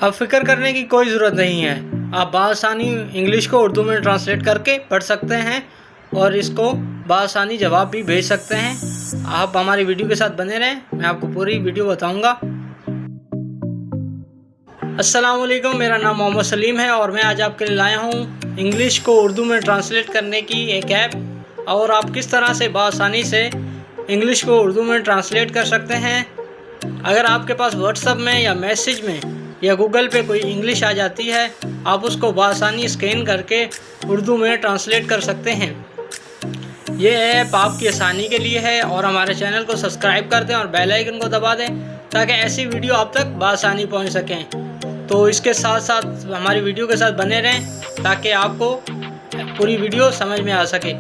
अब फिक्र करने की कोई ज़रूरत नहीं है, आप बआसानी इंग्लिश को उर्दू में ट्रांसलेट करके पढ़ सकते हैं और इसको बआसानी जवाब भी भेज सकते हैं। आप हमारी वीडियो के साथ बने रहें, मैं आपको पूरी वीडियो बताऊंगा। अस्सलाम वालेकुम, मेरा नाम मोहम्मद सलीम है और मैं आज आपके लिए लाया हूँ इंग्लिश को उर्दू में ट्रांसलेट करने की एक ऐप, और आप किस तरह से बआसानी से इंग्लिश को उर्दू में ट्रांसलेट कर सकते हैं। अगर आपके पास व्हाट्सएप में या मैसेज में या गूगल पे कोई इंग्लिश आ जाती है, आप उसको बआसानी स्कैन करके उर्दू में ट्रांसलेट कर सकते हैं। ये ऐप आपकी आसानी के लिए है, और हमारे चैनल को सब्सक्राइब कर दें और बेल आइकन को दबा दें ताकि ऐसी वीडियो आप तक बआसानी पहुंच सकें। तो इसके साथ साथ हमारी वीडियो के साथ बने रहें ताकि आपको पूरी वीडियो समझ में आ सके।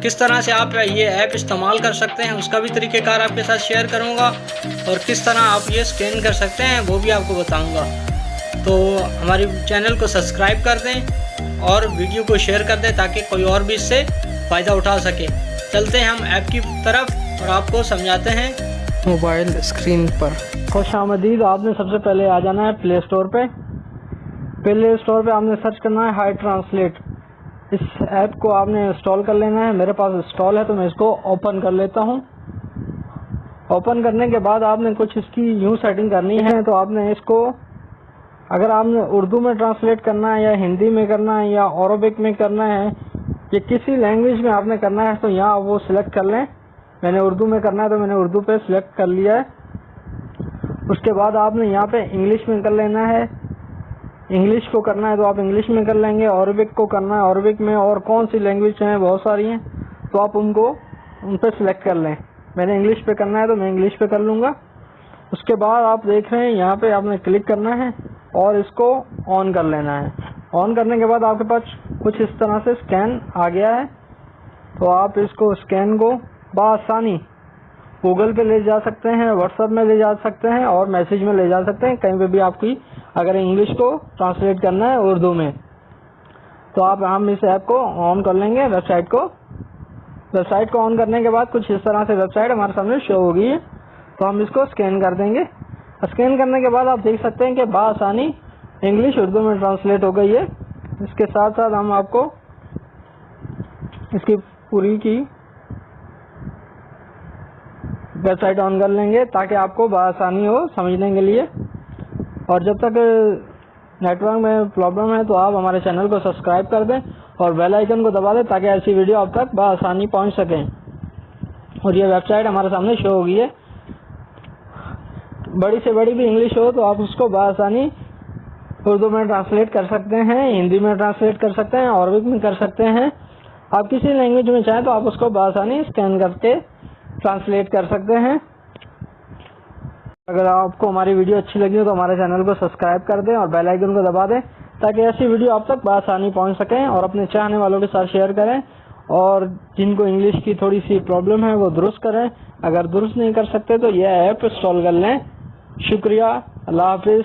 किस तरह से आप ये ऐप इस्तेमाल कर सकते हैं उसका भी तरीक़ेकार आपके साथ शेयर करूँगा, और किस तरह आप ये स्कैन कर सकते हैं वो भी आपको बताऊँगा। तो हमारी चैनल को सब्सक्राइब कर दें और वीडियो को शेयर कर दें ताकि कोई और भी इससे फ़ायदा उठा सके। चलते हैं हम ऐप की तरफ और आपको समझाते हैं मोबाइल स्क्रीन पर। खुश आमदीद। आपने सबसे पहले आ जाना है प्ले स्टोर पे। प्ले स्टोर पे आपने सर्च करना है हाई ट्रांसलेट। इस ऐप को आपने इंस्टॉल कर लेना है। मेरे पास इंस्टॉल है तो मैं इसको ओपन कर लेता हूँ। ओपन करने के बाद आपने कुछ इसकी यूँ सेटिंग करनी है। तो आपने इसको, अगर आपने उर्दू में ट्रांसलेट करना है या हिंदी में करना है या अरबिक में करना है या किसी लैंग्वेज में आपने करना है, तो यहाँ वो सिलेक्ट कर लें। मैंने उर्दू में करना है तो मैंने उर्दू पे सिलेक्ट कर लिया है। उसके बाद आपने यहाँ पे इंग्लिश में कर लेना है। इंग्लिश को करना है तो आप इंग्लिश में कर लेंगे। अरबिक को करना है अरबिक में, और कौन सी लैंग्वेज हैं बहुत सारी हैं तो आप उन पर सिलेक्ट कर लें। मैंने इंग्लिश पे करना है तो मैं इंग्लिश पे कर लूँगा। उसके बाद आप देख रहे हैं यहाँ पे आपने क्लिक करना है और इसको ऑन कर लेना है। ऑन करने के बाद आपके पास कुछ इस तरह से स्कैन आ गया है। तो आप इसको स्कैन को बआसानी गूगल पे ले जा सकते हैं, व्हाट्सएप में ले जा सकते हैं और मैसेज में ले जा सकते हैं, कहीं पे भी आपकी अगर इंग्लिश को ट्रांसलेट करना है उर्दू में। तो हम इस ऐप को ऑन कर लेंगे। वेबसाइट को ऑन करने के बाद कुछ इस तरह से वेबसाइट हमारे सामने शो होगी। तो हम इसको स्कैन कर देंगे। स्कैन करने के बाद आप देख सकते हैं कि बआसानी इंग्लिश उर्दू में ट्रांसलेट हो गई है। इसके साथ साथ हम आपको इसकी पूरी की वेबसाइट ऑन कर लेंगे ताकि आपको बआसानी हो समझने के लिए। और जब तक नेटवर्क में प्रॉब्लम है तो आप हमारे चैनल को सब्सक्राइब कर दें और बेल आइकन को दबा दें ताकि ऐसी वीडियो आप तक बआसानी पहुंच सकें। और ये वेबसाइट हमारे सामने शो होगी है। बड़ी से बड़ी भी इंग्लिश हो तो आप उसको बआसानी उर्दू में ट्रांसलेट कर सकते हैं, हिंदी में ट्रांसलेट कर सकते हैं, अरबिक में कर सकते हैं। आप किसी लैंग्वेज में चाहें तो आप उसको बआसानी स्कैन करके ट्रांसलेट कर सकते हैं। अगर आपको हमारी वीडियो अच्छी लगी हो तो हमारे चैनल को सब्सक्राइब कर दें और बेल आइकन को दबा दें ताकि ऐसी वीडियो आप तक बआसानी पहुंच सकें, और अपने चाहने वालों के साथ शेयर करें। और जिनको इंग्लिश की थोड़ी सी प्रॉब्लम है वो दुरुस्त करें। अगर दुरुस्त नहीं कर सकते तो यह ऐप इंस्टॉल कर लें। शुक्रिया, अल्लाह हाफिज़।